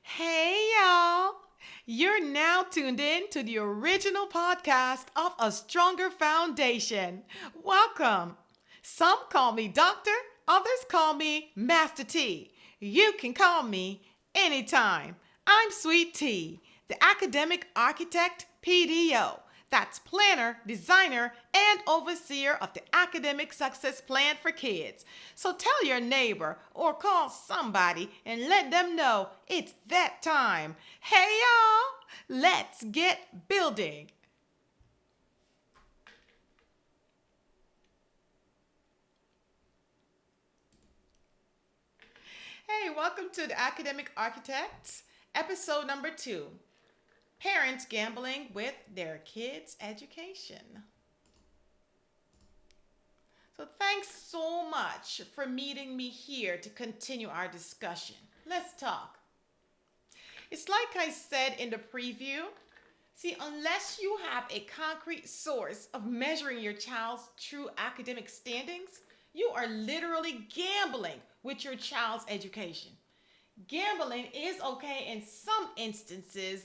Hey, y'all. You're now tuned in to the original podcast of A Stronger Foundation. Welcome. Some call me Doctor, others call me Master T. You can call me anytime. I'm Sweet T, the academic architect PDO. That's planner, designer, and overseer of the academic success plan for kids. So tell your neighbor or call somebody and let them know it's that time. Hey y'all, let's get building. Hey, welcome to the Academic Architects, episode number 2, Parents Gambling with Their Kids' Education. So, thanks so much for meeting me here to continue our discussion. Let's talk. It's like I said in the preview. See, unless you have a concrete source of measuring your child's true academic standings, you are literally gambling with your child's education. Gambling is okay in some instances,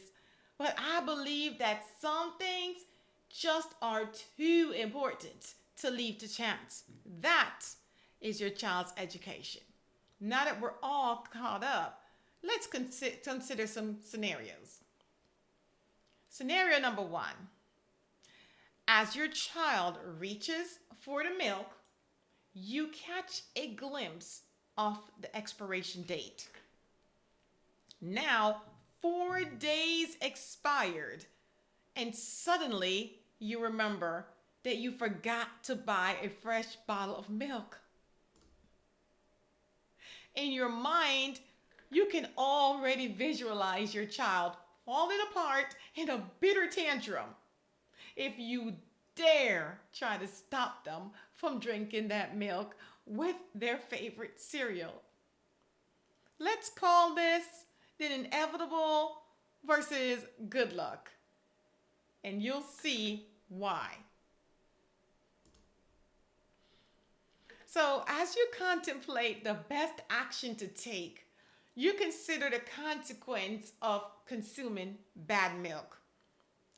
but I believe that some things just are too important to leave to chance. That is your child's education. Now that we're all caught up, let's consider some scenarios. Scenario number 1. As your child reaches for the milk, you catch a glimpse of the expiration date. Now, 4 days expired, and suddenly you remember that you forgot to buy a fresh bottle of milk. In your mind, you can already visualize your child falling apart in a bitter tantrum if you dare try to stop them from drinking that milk with their favorite cereal. Let's call this the inevitable versus good luck, and you'll see why. So, as you contemplate the best action to take, you consider the consequence of consuming bad milk.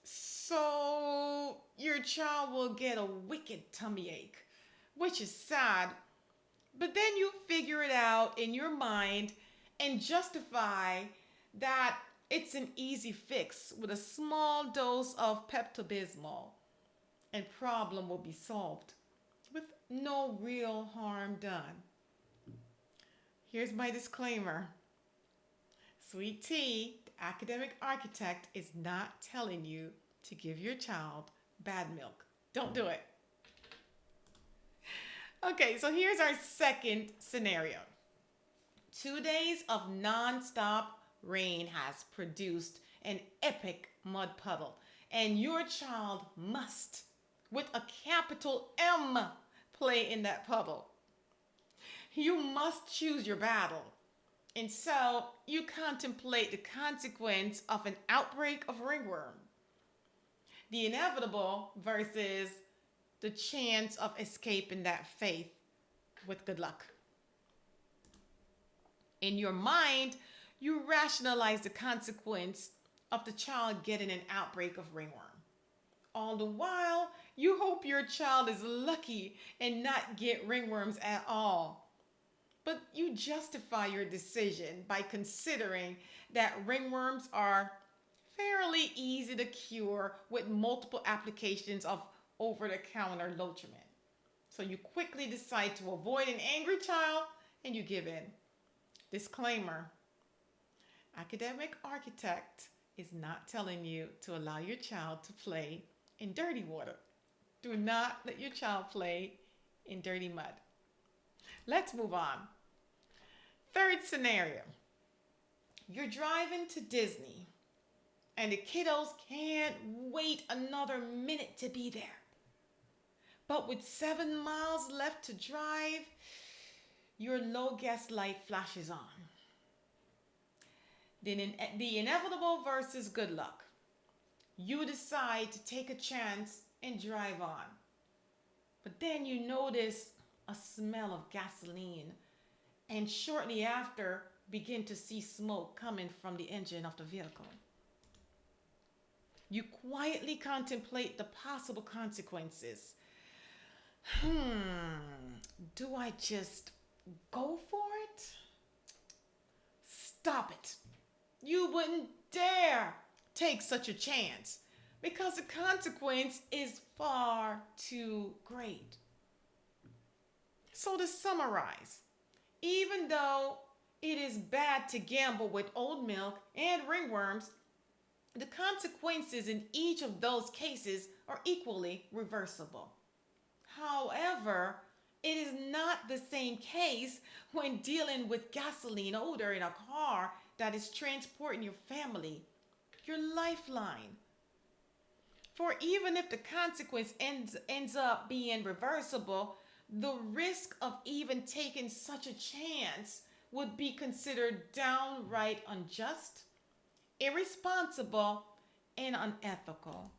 So, your child will get a wicked tummy ache, which is sad, but then you figure it out in your mind and justify that it's an easy fix with a small dose of Pepto-Bismol and problem will be solved with no real harm done. Here's my disclaimer. Sweet Tea, the academic architect, is not telling you to give your child bad milk. Don't do it. Okay, so here's our second scenario. 2 days of non-stop rain has produced an epic mud puddle, and your child must, with a capital M, play in that puddle. You must choose your battle. And so you contemplate the consequence of an outbreak of ringworm, the inevitable versus the chance of escaping that faith with good luck. In your mind, you rationalize the consequence of the child getting an outbreak of ringworm. All the while, you hope your child is lucky and not get ringworms at all. But you justify your decision by considering that ringworms are fairly easy to cure with multiple applications of over the counter Lotrimin. So you quickly decide to avoid an angry child and you give in. Disclaimer: academic architect is not telling you to allow your child to play in dirty water. Do not let your child play in dirty mud. Let's move on. Third scenario. You're driving to Disney and the kiddos can't wait another minute to be there. But with 7 miles left to drive, your low gas light flashes on. The inevitable versus good luck. You decide to take a chance and drive on. But then you notice a smell of gasoline, and shortly after, begin to see smoke coming from the engine of the vehicle. You quietly contemplate the possible consequences. Do I just go for it? Stop it. You wouldn't dare take such a chance because the consequence is far too great. So, to summarize, even though it is bad to gamble with old milk and ringworms, the consequences in each of those cases are equally reversible. However, it is not the same case when dealing with gasoline odor in a car that is transporting your family, your lifeline. For even if the consequence ends up being reversible, the risk of even taking such a chance would be considered downright unjust, irresponsible, and unethical.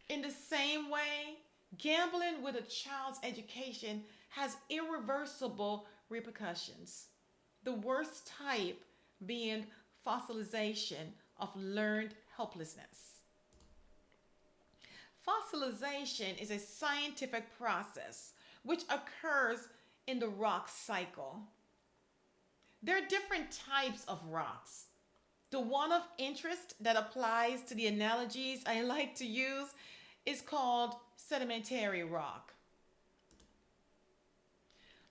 In the same way, gambling with a child's education has irreversible repercussions. The worst type being fossilization of learned helplessness. Fossilization is a scientific process which occurs in the rock cycle. There are different types of rocks. The one of interest that applies to the analogies I like to use is called sedimentary rock.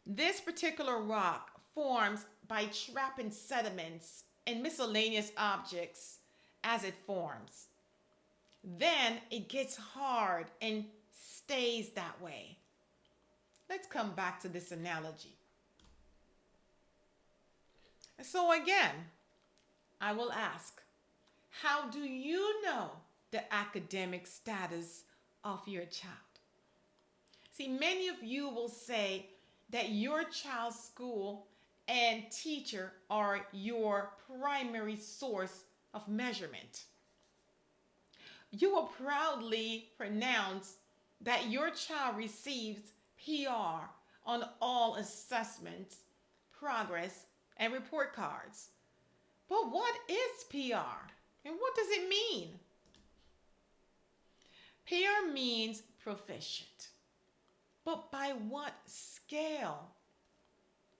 This particular rock forms by trapping sediments and miscellaneous objects as it forms. Then it gets hard and stays that way. Let's come back to this analogy. So again, I will ask, how do you know the academic status of your child? See, many of you will say that your child's school and teacher are your primary source of measurement. You will proudly pronounce that your child receives PR on all assessments, progress, and report cards. But what is PR and what does it mean? PR means proficient. But by what scale?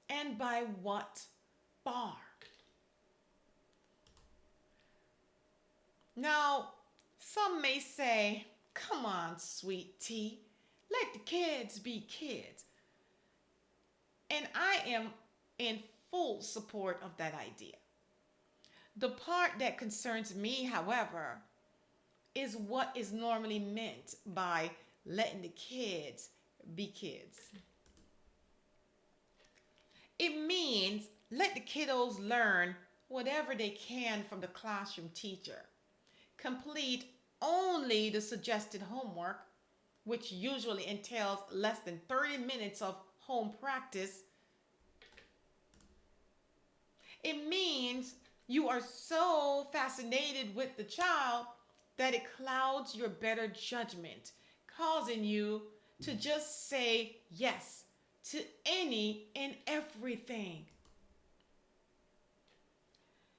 And by what bar? Now, some may say, come on, sweet tea, let the kids be kids. And I am in full support of that idea. The part that concerns me, however, is what is normally meant by letting the kids be kids. It means let the kiddos learn whatever they can from the classroom teacher. Complete only the suggested homework, which usually entails less than 30 minutes of home practice. It means you are so fascinated with the child that it clouds your better judgment, causing you to just say yes to any and everything.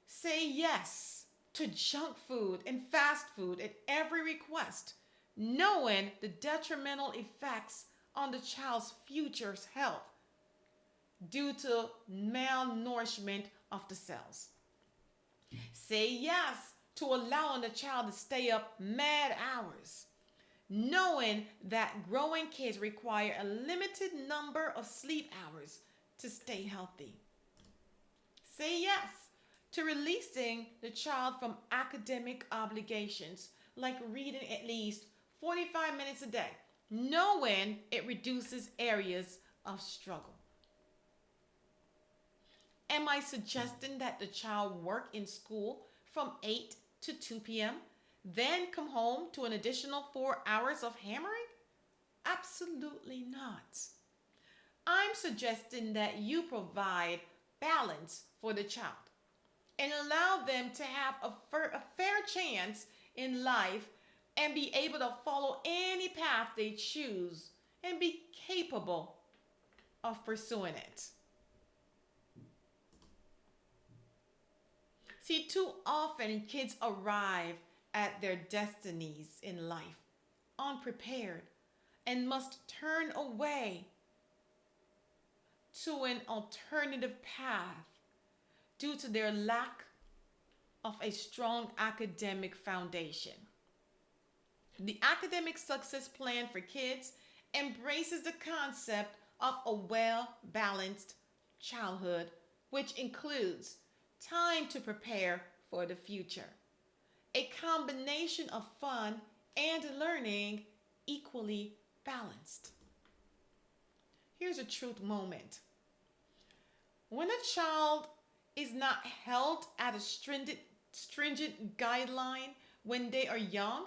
Say yes to junk food and fast food at every request, knowing the detrimental effects on the child's future health due to malnourishment of the cells. Say yes to allowing the child to stay up mad hours, knowing that growing kids require a limited number of sleep hours to stay healthy. Say yes to releasing the child from academic obligations like reading at least 45 minutes a day, knowing it reduces areas of struggle. Am I suggesting that the child work in school from 8 to 2 p.m., then come home to an additional 4 hours of hammering? Absolutely not. I'm suggesting that you provide balance for the child and allow them to have a fair chance in life and be able to follow any path they choose and be capable of pursuing it. See, too often kids arrive at their destinies in life unprepared and must turn away to an alternative path due to their lack of a strong academic foundation. The academic success plan for kids embraces the concept of a well balanced childhood, which includes time to prepare for the future, a combination of fun and learning equally balanced. Here's a truth moment. When a child is not held at a stringent guideline when they are young,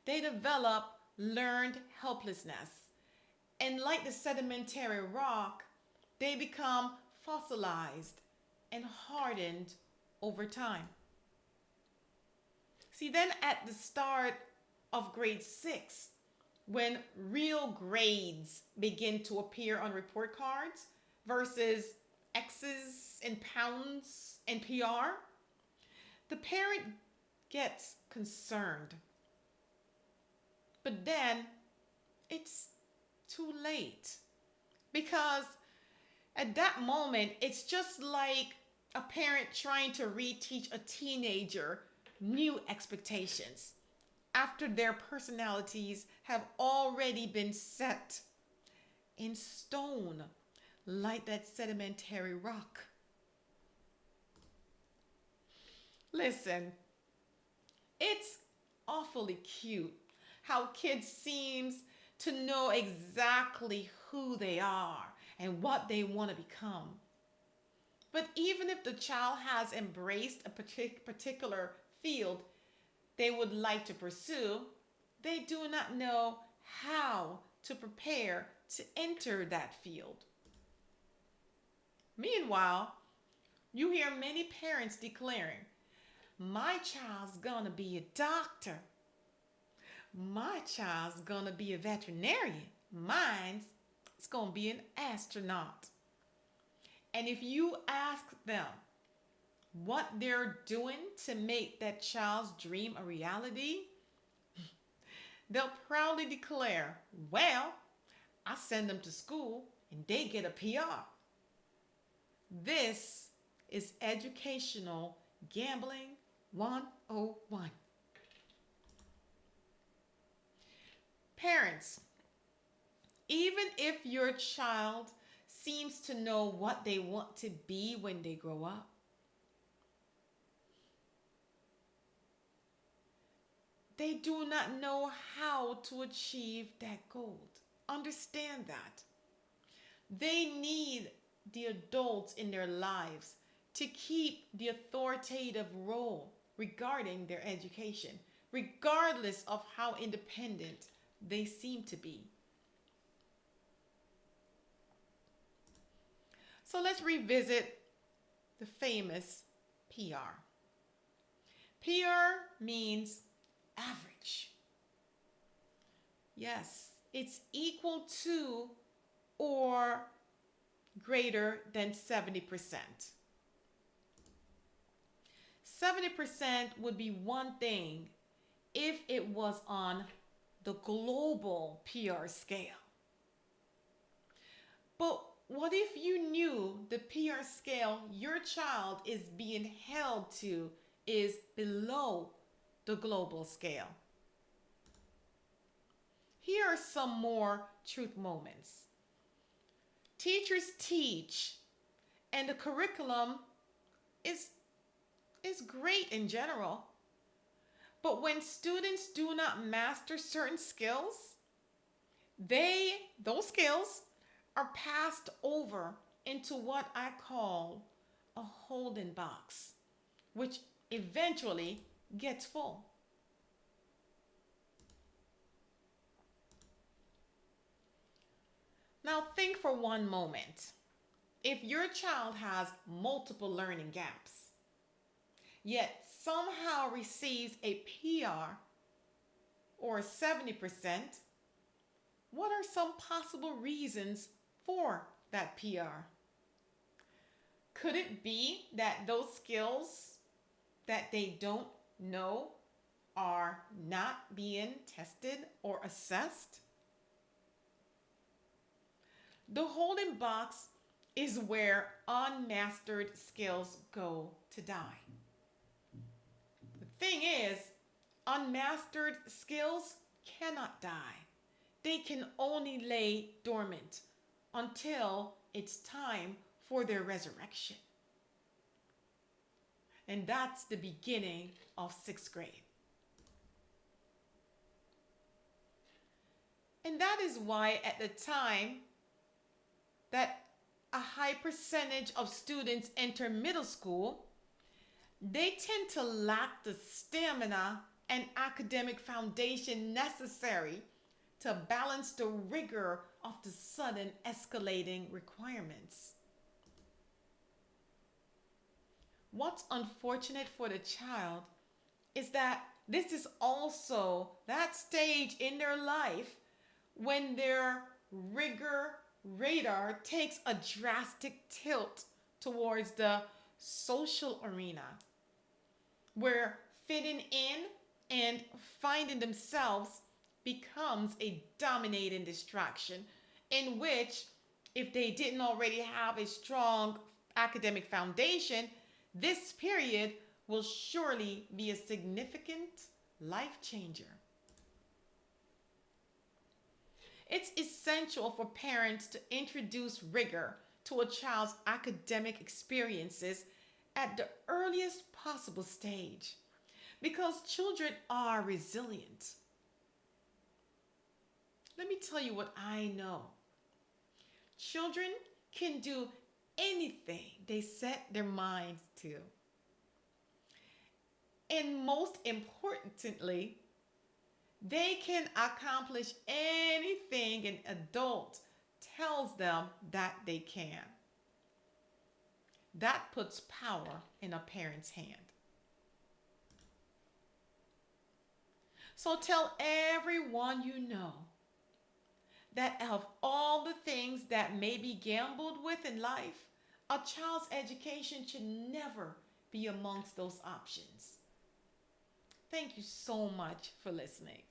they develop learned helplessness. And like the sedimentary rock, they become fossilized and hardened over time. See, then at the start of grade 6, when real grades begin to appear on report cards versus X's and pounds and PR, the parent gets concerned. But then it's too late because at that moment, it's just like a parent trying to reteach a teenager new expectations after their personalities have already been set in stone like that sedimentary rock. Listen, it's awfully cute how kids seems to know exactly who they are and what they want to become. But even if the child has embraced a particular field they would like to pursue, they do not know how to prepare to enter that field. Meanwhile, you hear many parents declaring, my child's gonna be a doctor. My child's gonna be a veterinarian. Mine's gonna be an astronaut. And if you ask them what they're doing to make that child's dream a reality, they'll proudly declare, well, I send them to school and they get a PR. This is educational gambling 101. Parents, even if your child seems to know what they want to be when they grow up, they do not know how to achieve that goal. Understand that. They need the adults in their lives to keep the authoritative role regarding their education, regardless of how independent they seem to be. So let's revisit the famous PR. PR means average. Yes, it's equal to or greater than 70%. 70% would be one thing if it was on the global PR scale. But what if you knew the PR scale your child is being held to is below the global scale? Here are some more truth moments. Teachers teach, and the curriculum is great in general. But when students do not master certain skills, those skills are passed over into what I call a holding box, which eventually gets full. Now think for one moment. If your child has multiple learning gaps, yet somehow receives a PR or 70%, what are some possible reasons for that PR? Could it be that those skills that they don't know are not being tested or assessed? The holding box is where unmastered skills go to die. The thing is, unmastered skills cannot die. They can only lay dormant until it's time for their resurrection. And that's the beginning of sixth grade. And that is why, at the time that a high percentage of students enter middle school, they tend to lack the stamina and academic foundation necessary to balance the rigor of the sudden escalating requirements. What's unfortunate for the child is that this is also that stage in their life when their rigor radar takes a drastic tilt towards the social arena, where fitting in and finding themselves becomes a dominating distraction, in which, if they didn't already have a strong academic foundation, this period will surely be a significant life changer. It's essential for parents to introduce rigor to a child's academic experiences at the earliest possible stage, because children are resilient. Let me tell you what I know. Children can do anything they set their minds to. And most importantly, they can accomplish anything an adult tells them that they can. That puts power in a parent's hand. So tell everyone you know that of all the things that may be gambled with in life, a child's education should never be amongst those options. Thank you so much for listening.